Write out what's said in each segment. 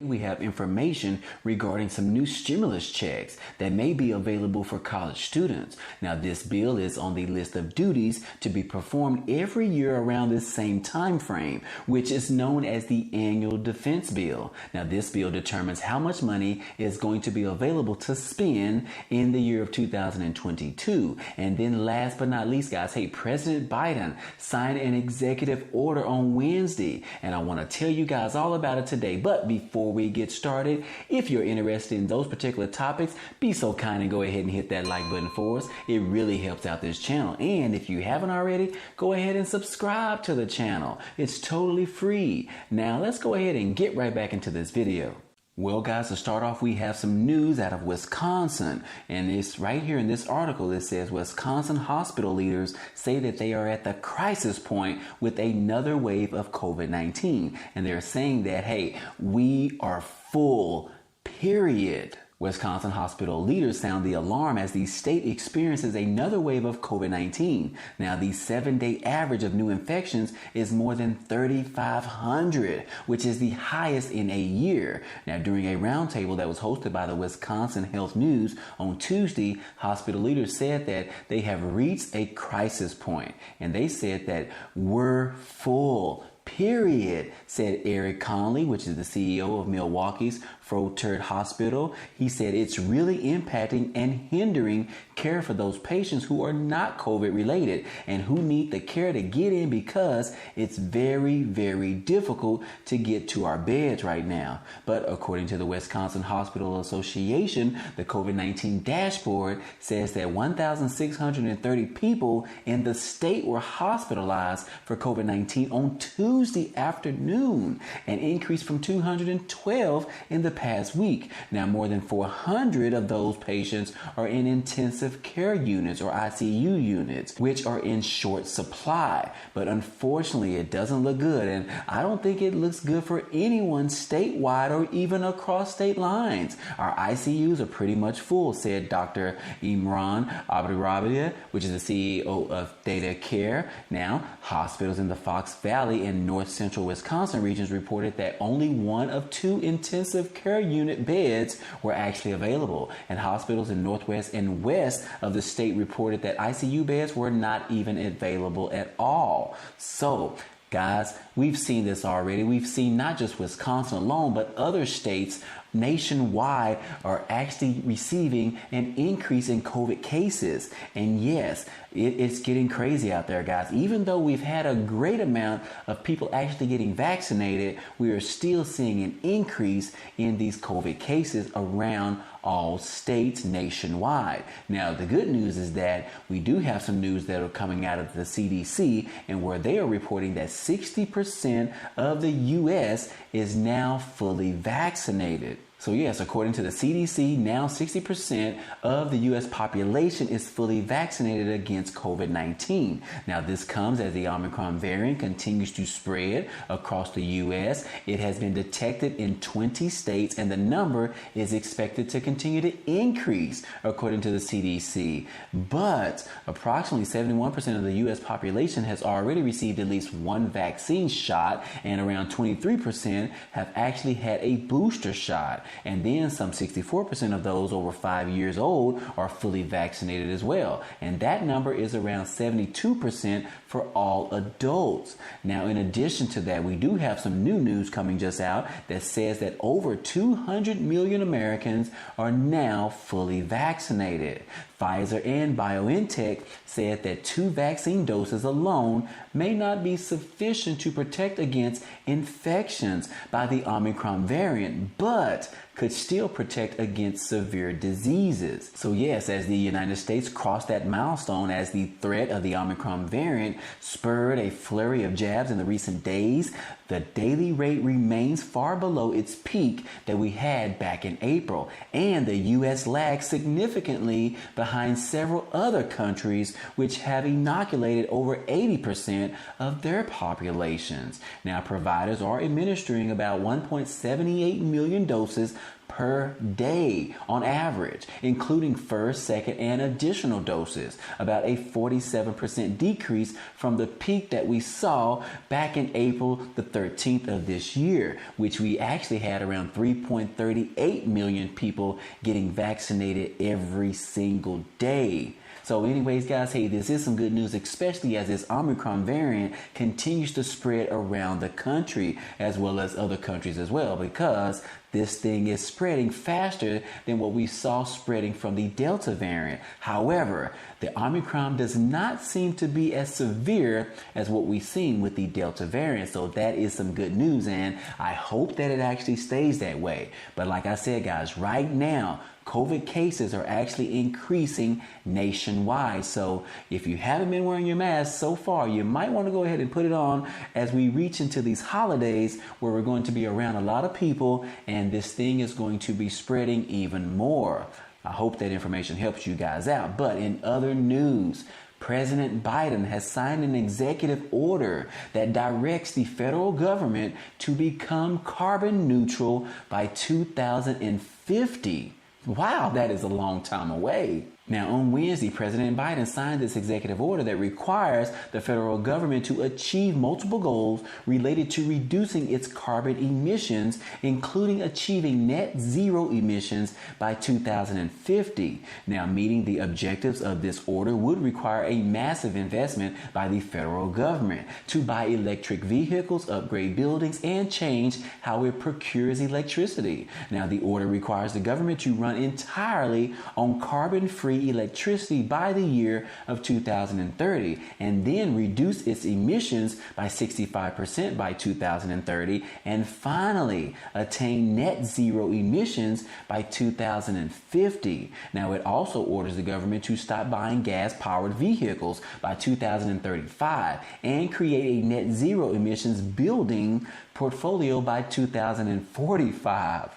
We have information regarding some new stimulus checks that may be available for college students. Now, this bill is on the list of duties to be performed every year around this same time frame, which is known as the annual defense bill. Now, this bill determines how much money is going to be available to spend in the year of 2022. And then last but not least, guys, hey, President Biden signed an executive order on Wednesday, and I want to tell you guys all about it today. But before we get started, if you're interested in those particular topics, be so kind and go ahead and hit that like button for us. It really helps out this channel. And if you haven't already, go ahead and subscribe to the channel. It's totally free. Now let's go ahead and get right back into this video. Well, guys, to start off, we have some news out of Wisconsin, and it's right here in this article. It says Wisconsin hospital leaders say that they are at the crisis point with another wave of COVID-19, and they're saying that, hey, we are full, period. Wisconsin hospital leaders sound the alarm as the state experiences another wave of COVID-19. Now, the 7-day average of new infections is more than 3,500, which is the highest in a year. Now, during a roundtable that was hosted by the Wisconsin Health News on Tuesday, hospital leaders said that they have reached a crisis point, and they said that we're full, period, said Eric Conley, which is the CEO of Milwaukee's Froedtert Hospital. He said it's really impacting and hindering care for those patients who are not COVID related and who need the care to get in because it's very, very difficult to get to our beds right now. But according to the Wisconsin Hospital Association, the COVID-19 dashboard says that 1,630 people in the state were hospitalized for COVID-19 on Tuesday afternoon, an increase from 212 in the past week. Now, more than 400 of those patients are in intensive care units or ICU units, which are in short supply. But unfortunately, it doesn't look good, and I don't think it looks good for anyone statewide or even across state lines. Our ICUs are pretty much full, said Dr. Imran Abdurabia, which is the CEO of Data Care. Now, hospitals in the Fox Valley and North Central Wisconsin regions reported that only one of 2 intensive care unit beds were actually available, and hospitals in Northwest and West of the state reported that ICU beds were not even available at all. So, guys, we've seen this already. We've seen not just Wisconsin alone, but other states nationwide are actually receiving an increase in COVID cases. And yes, it's getting crazy out there, guys. Even though we've had a great amount of people actually getting vaccinated, we are still seeing an increase in these COVID cases around all states nationwide. Now, the good news is that we do have some news that are coming out of the CDC, and where they are reporting that 60% of the U.S. is now fully vaccinated. So yes, according to the CDC, now 60% of the U.S. population is fully vaccinated against COVID-19. Now, this comes as the Omicron variant continues to spread across the U.S. It has been detected in 20 states, and the number is expected to continue to increase, according to the CDC. But approximately 71% of the U.S. population has already received at least one vaccine shot, and around 23% have actually had a booster shot. And then some 64% of those over 5 years old are fully vaccinated as well. And that number is around 72% for all adults. Now, in addition to that, we do have some new news coming just out that says that over 200 million Americans are now fully vaccinated. Pfizer and BioNTech said that 2 vaccine doses alone may not be sufficient to protect against infections by the Omicron variant, but could still protect against severe diseases. So yes, as the United States crossed that milestone as the threat of the Omicron variant spurred a flurry of jabs in the recent days, the daily rate remains far below its peak that we had back in April, and the U.S. lags significantly behind several other countries which have inoculated over 80% of their populations. Now, providers are administering about 1.78 million doses per day on average, including first, second, and additional doses, about a 47% decrease from the peak that we saw back in April the 13th of this year, which we actually had around 3.38 million people getting vaccinated every single day. So anyways, guys, hey, this is some good news, especially as this Omicron variant continues to spread around the country as well as other countries as well, because this thing is spreading faster than what we saw spreading from the Delta variant. However, the Omicron does not seem to be as severe as what we've seen with the Delta variant. So that is some good news, and I hope that it actually stays that way. But like I said, guys, right now, COVID cases are actually increasing nationwide. So if you haven't been wearing your mask so far, you might want to go ahead and put it on as we reach into these holidays where we're going to be around a lot of people and this thing is going to be spreading even more. I hope that information helps you guys out. But in other news, President Biden has signed an executive order that directs the federal government to become carbon neutral by 2050. Wow, that is a long time away. Now, on Wednesday, President Biden signed this executive order that requires the federal government to achieve multiple goals related to reducing its carbon emissions, including achieving net zero emissions by 2050. Now, meeting the objectives of this order would require a massive investment by the federal government to buy electric vehicles, upgrade buildings, and change how it procures electricity. Now, the order requires the government to run entirely on carbon-free electricity by the year of 2030 and then reduce its emissions by 65% by 2030 and finally attain net zero emissions by 2050. Now, it also orders the government to stop buying gas-powered vehicles by 2035 and create a net zero emissions building portfolio by 2045.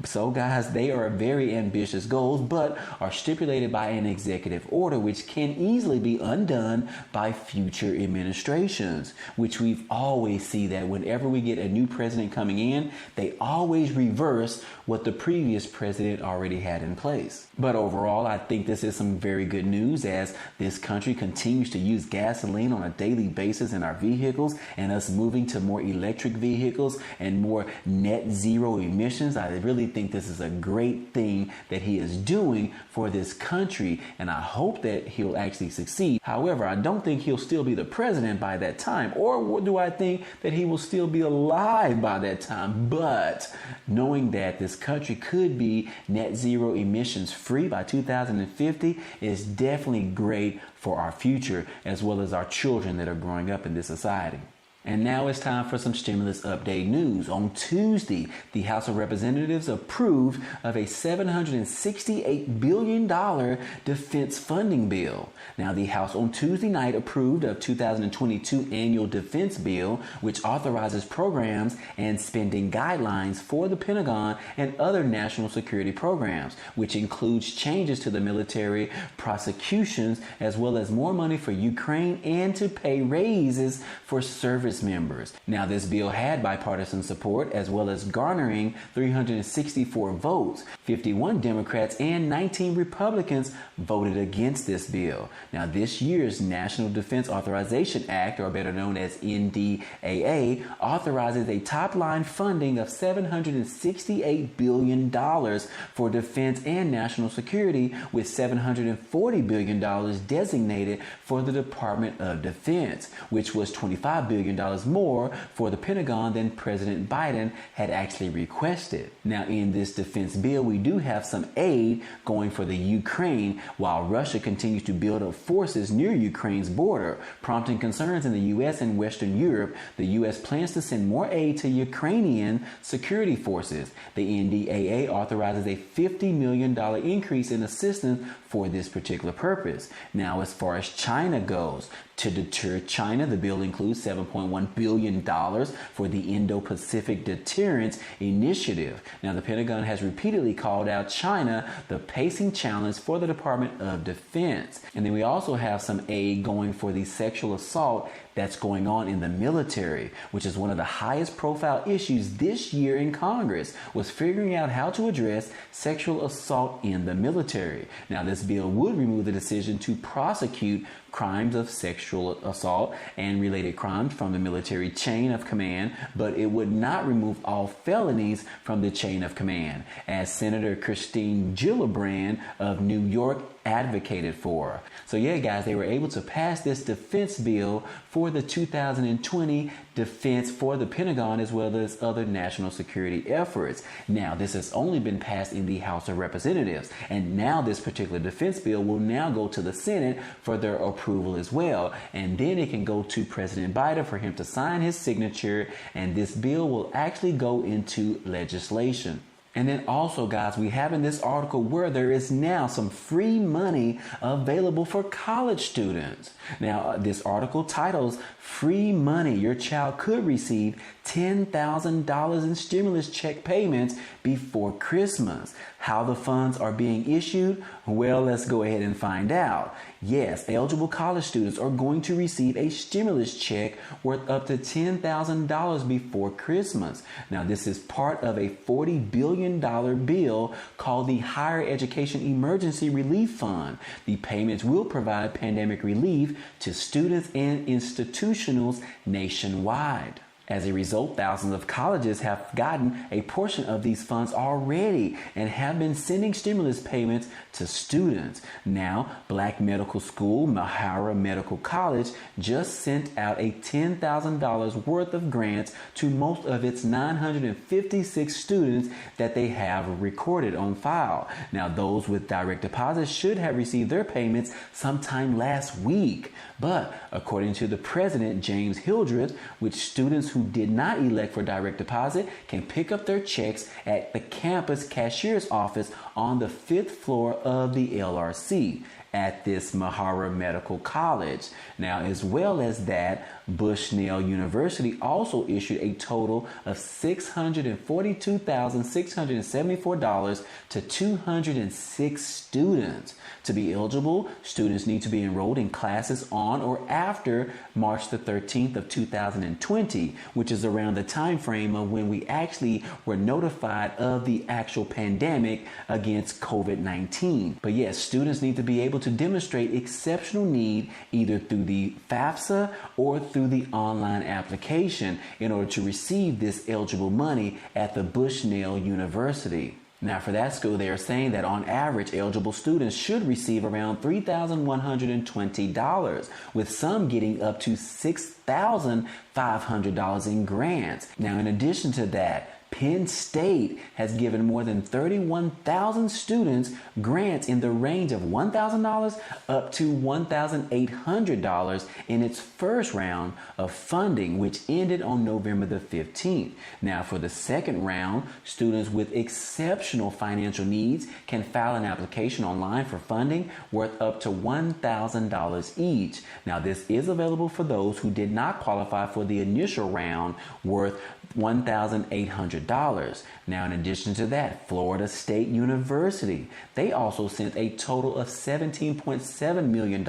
So guys, they are very ambitious goals, but are stipulated by an executive order which can easily be undone by future administrations, which we've always see that whenever we get a new president coming in, they always reverse what the previous president already had in place. But overall, I think this is some very good news as this country continues to use gasoline on a daily basis in our vehicles and us moving to more electric vehicles and more net zero emissions. I really think this is a great thing that he is doing for this country, and I hope that he'll actually succeed. However, I don't think he'll still be the president by that time, or do I think that he will still be alive by that time. But knowing that this country could be net zero emissions free by 2050 is definitely great for our future as well as our children that are growing up in this society. And now it's time for some stimulus update news. On Tuesday, the House of Representatives approved of a $768 billion defense funding bill. Now, the House on Tuesday night approved of 2022 annual defense bill, which authorizes programs and spending guidelines for the Pentagon and other national security programs, which includes changes to the military prosecutions, as well as more money for Ukraine and to pay raises for service members. Now, this bill had bipartisan support as well as garnering 364 votes. 51 Democrats and 19 Republicans voted against this bill. Now, this year's National Defense Authorization Act, or better known as NDAA, authorizes a top-line funding of $768 billion for defense and national security, with $740 billion designated for the Department of Defense, which was $25 billion more for the Pentagon than President Biden had actually requested. Now, in this defense bill, we do have some aid going for the Ukraine, while Russia continues to build up forces near Ukraine's border, prompting concerns in the U.S. and Western Europe. The U.S. plans to send more aid to Ukrainian security forces. The NDAA authorizes a $50 million increase in assistance for this particular purpose. Now, as far as China goes, To deter China, the bill includes $7.1 billion for the Indo-Pacific Deterrence Initiative. Now, the Pentagon has repeatedly called out China the pacing challenge for the Department of Defense. And then we also have some aid going for the sexual assault that's going on in the military, which is one of the highest profile issues this year in Congress, was figuring out how to address sexual assault in the military. Now, this bill would remove the decision to prosecute crimes of sexual assault and related crimes from the military chain of command, but it would not remove all felonies from the chain of command, as Senator Christine Gillibrand of New York advocated for. So yeah, guys, they were able to pass this defense bill for the 2020 defense for the Pentagon as well as other national security efforts. Now, this has only been passed in the House of Representatives, and now this particular defense bill will now go to the Senate for their approval as well, and then it can go to President Biden for him to sign his signature, and this bill will actually go into legislation. And then also, guys, we have in this article where there is now some free money available for college students. Now, this article titles "Free Money. Your Child Could Receive $10,000 in Stimulus Check Payments Before Christmas." How the funds are being issued? Well, let's go ahead and find out. Yes, eligible college students are going to receive a stimulus check worth up to $10,000 before Christmas. Now, this is part of a $40 billion bill called the Higher Education Emergency Relief Fund. The payments will provide pandemic relief to students and institutions nationwide. As a result, thousands of colleges have gotten a portion of these funds already and have been sending stimulus payments to students. Now, Black Medical School, Mahara Medical College, just sent out a $10,000 worth of grants to most of its 956 students that they have recorded on file. Now, those with direct deposits should have received their payments sometime last week. But according to the president, James Hildreth, which students who did not elect for direct deposit can pick up their checks at the campus cashier's office on the 5th floor of the LRC at this Mahara Medical College. Now, as well as that, Bushnell University also issued a total of $642,674 to 206 students. To be eligible, students need to be enrolled in classes on or after March the 13th of 2020, which is around the time frame of when we actually were notified of the actual pandemic against COVID-19. But yes, students need to be able to demonstrate exceptional need either through the FAFSA or through the online application in order to receive this eligible money at the Bushnell University. Now, for that school, they are saying that on average, eligible students should receive around $3,120, with some getting up to $6,500 in grants. Now, in addition to that, Penn State has given more than 31,000 students grants in the range of $1,000 up to $1,800 in its first round of funding, which ended on November the 15th. Now, for the second round, students with exceptional financial needs can file an application online for funding worth up to $1,000 each. Now, this is available for those who did not qualify for the initial round worth $1,800. Now, in addition to that, Florida State University, they also sent a total of $17.7 million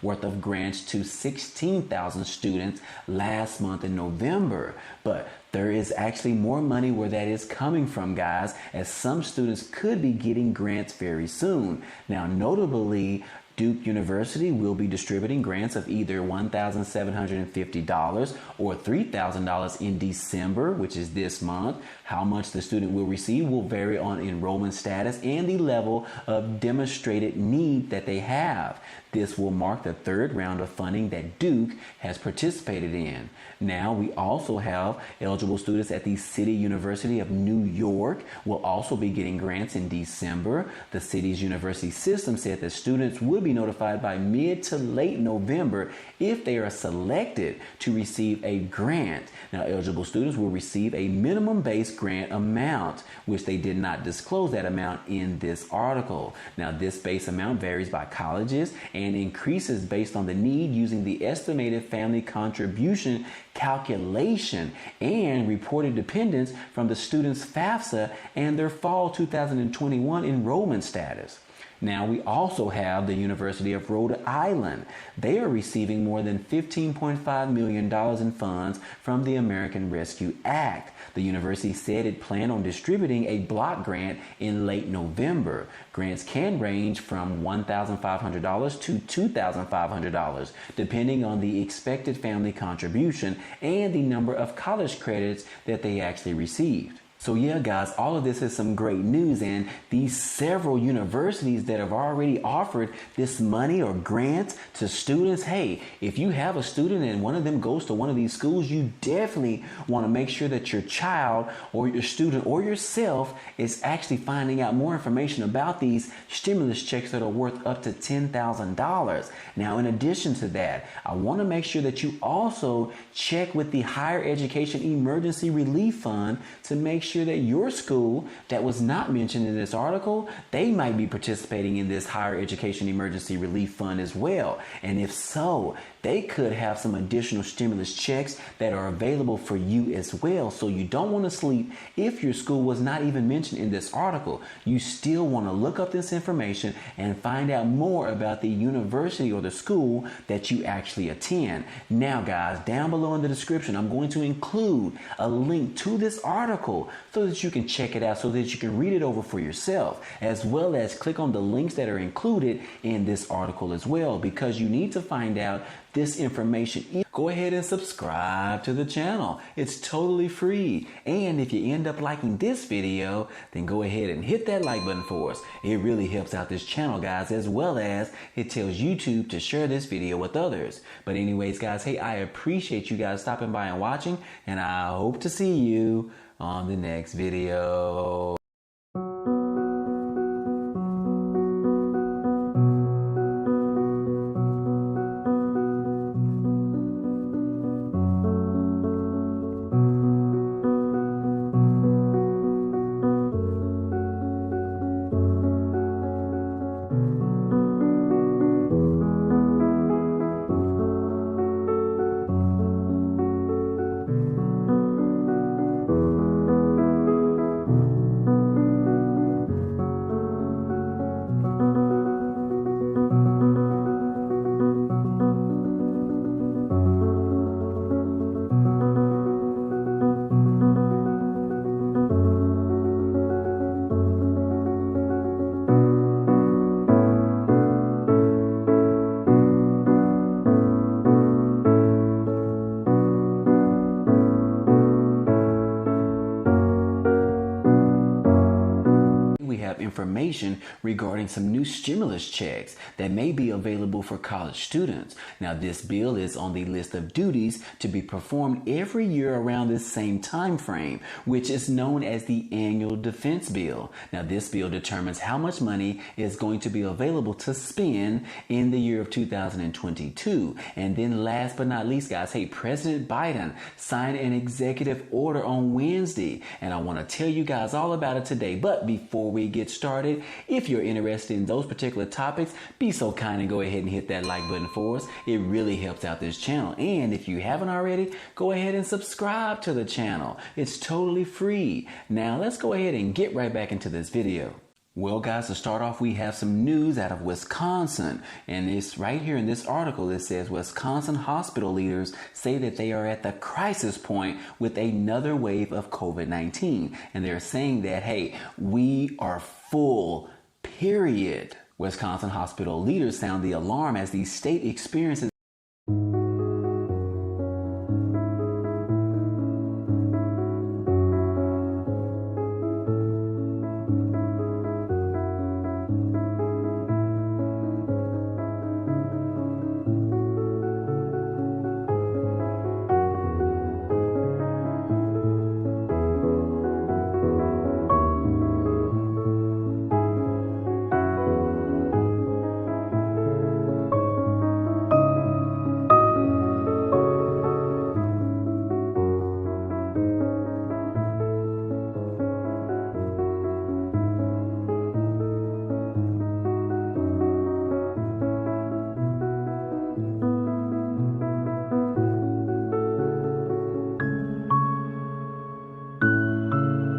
worth of grants to 16,000 students last month in November. But there is actually more money where that is coming from, guys, as some students could be getting grants very soon. Now, notably, Duke University will be distributing grants of either $1,750 or $3,000 in December, which is this month. How much the student will receive will vary on enrollment status and the level of demonstrated need that they have. This will mark the third round of funding that Duke has participated in. Now, we also have eligible students at the City University of New York will also be getting grants in December. The city's university system said that students would be notified by mid to late November if they are selected to receive a grant. Now, eligible students will receive a minimum base grant amount, which they did not disclose that amount in this article. Now, this base amount varies by colleges and increases based on the need using the estimated family contribution calculation and reported dependence from the student's FAFSA and their fall 2021 enrollment status. Now, we also have the University of Rhode Island. They are receiving more than $15.5 million in funds from the American Rescue Act. The university said it planned on distributing a block grant in late November. Grants can range from $1,500 to $2,500, depending on the expected family contribution and the number of college credits that they actually received. So yeah, guys, all of this is some great news, and these several universities that have already offered this money or grants to students. Hey, if you have a student and one of them goes to one of these schools, you definitely want to make sure that your child or your student or yourself is actually finding out more information about these stimulus checks that are worth up to $10,000. Now, in addition to that, I want to make sure that you also check with the Higher Education Emergency Relief Fund to make sure that your school that was not mentioned in this article, they might be participating in this Higher Education Emergency Relief Fund as well. And if so, they could have some additional stimulus checks that are available for you as well. So you don't want to sleep if your school was not even mentioned in this article. You still want to look up this information and find out more about the university or the school that you actually attend. Now, guys, down below in the description, I'm going to include a link to this article so that you can check it out, so that you can read it over for yourself, as well as click on the links that are included in this article as well, because you need to find out this information. Go ahead and subscribe to the channel. It's totally free. And if you end up liking this video, then go ahead and hit that like button for us. It really helps out this channel, guys, as well as it tells YouTube to share this video with others. But anyways, guys, hey, I appreciate you guys stopping by and watching, and I hope to see you on the next video. Information regarding some new stimulus checks that may be available for college students. Now, this bill is on the list of duties to be performed every year around this same time frame, which is known as the annual defense bill. Now, this bill determines how much money is going to be available to spend in the year of 2022. And then last but not least, guys, hey, President Biden signed an executive order on Wednesday, and I want to tell you guys all about it today. But before we get started, if you're interested in those particular topics, be so kind and go ahead and hit that like button for us. It really helps out this channel. And if you haven't already, go ahead and subscribe to the channel. It's totally free. Now let's go ahead and get right back into this video. Well, guys, to start off, we have some news out of Wisconsin, and it's right here in this article. It says Wisconsin hospital leaders say that they are at the crisis point with another wave of COVID-19, and they're saying that, hey, we are full, period. Wisconsin hospital leaders sound the alarm as the state experiences